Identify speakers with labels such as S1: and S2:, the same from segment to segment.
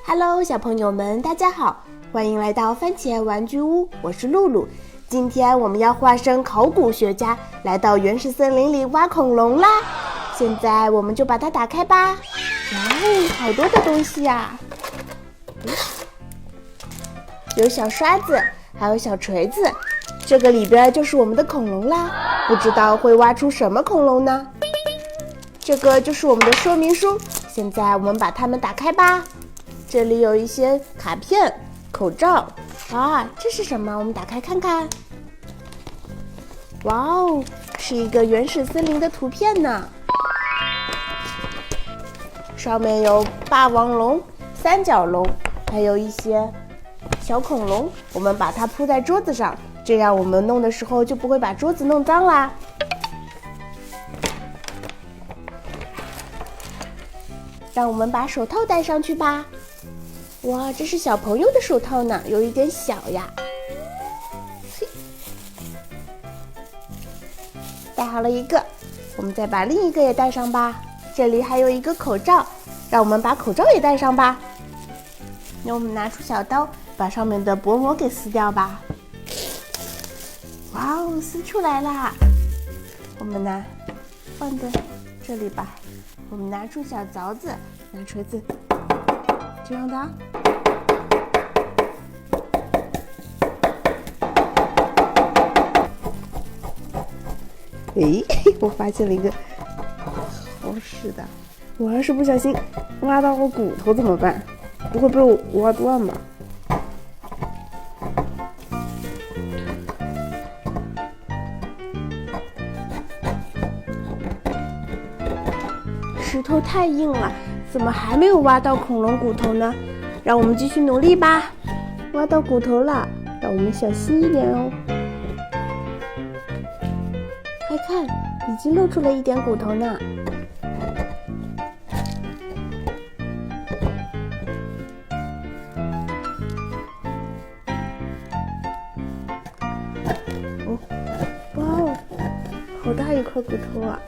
S1: Hello， 小朋友们，大家好，欢迎来到番茄玩具屋，我是露露。今天我们要化身考古学家，来到原始森林里挖恐龙啦。现在我们就把它打开吧。哇哦，好多的东西呀！有小刷子，还有小锤子，这个里边就是我们的恐龙啦。不知道会挖出什么恐龙呢？这个就是我们的说明书，现在我们把它们打开吧。这里有一些卡片、口罩。啊，这是什么？我们打开看看。哇哦，是一个原始森林的图片呢。上面有霸王龙、三角龙，还有一些小恐龙。我们把它铺在桌子上，这样我们弄的时候就不会把桌子弄脏啦。让我们把手套戴上去吧。哇，这是小朋友的手套呢，有一点小呀。戴好了一个，我们再把另一个也戴上吧。这里还有一个口罩，让我们把口罩也戴上吧。那我们拿出小刀，把上面的薄膜给撕掉吧。哇哦，撕出来啦！我们呢，放在这里吧。我们拿出小凿子，拿锤子，这样的。诶，我发现了一个好使的。我要是不小心挖到我骨头怎么办？不会被我挖断吧？石头太硬了，怎么还没有挖到恐龙骨头呢？让我们继续努力吧。挖到骨头了，让我们小心一点哦。快看，已经露出了一点骨头呢。哦，哇哦，好大一块骨头啊！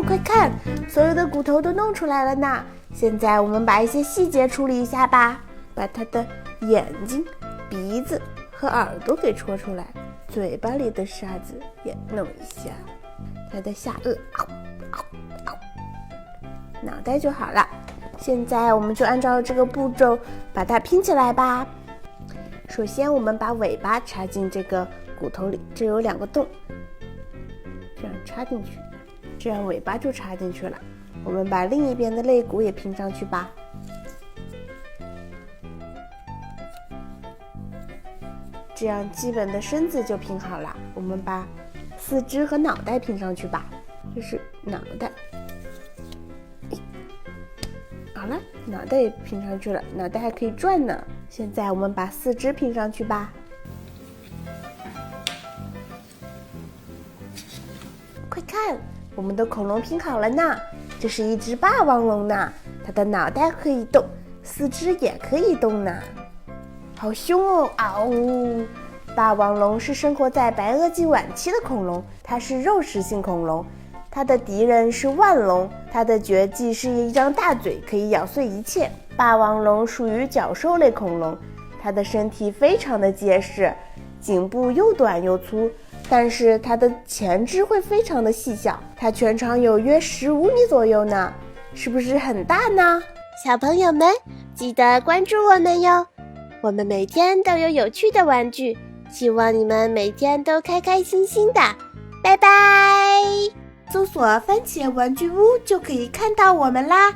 S1: 快看，所有的骨头都弄出来了呢。现在我们把一些细节处理一下吧，把它的眼睛、鼻子和耳朵给戳出来，嘴巴里的沙子也弄一下，它的下颚，脑袋就好了。现在我们就按照这个步骤把它拼起来吧。首先我们把尾巴插进这个骨头里，这有2个洞，这样插进去。这样尾巴就插进去了。我们把另一边的肋骨也拼上去吧。这样基本的身子就拼好了。我们把四肢和脑袋拼上去吧。这是脑袋。好了，脑袋也拼上去了，脑袋还可以转呢。现在我们把四肢拼上去吧。快看！我们的恐龙拼好了呢，这是一只霸王龙呢，它的脑袋可以动，四肢也可以动呢，好凶哦！嗷呜！霸王龙是生活在白垩纪晚期的恐龙，它是肉食性恐龙。它的敌人是腕龙，它的绝技是一张大嘴，可以咬碎一切。霸王龙属于角兽类恐龙，它的身体非常的结实，颈部又短又粗，但是它的前肢会非常的细小，它全长有约15米左右呢，是不是很大呢？
S2: 小朋友们记得关注我们哟，我们每天都有趣的玩具，希望你们每天都开开心心的，拜拜。
S1: 搜索番茄玩具屋就可以看到我们啦。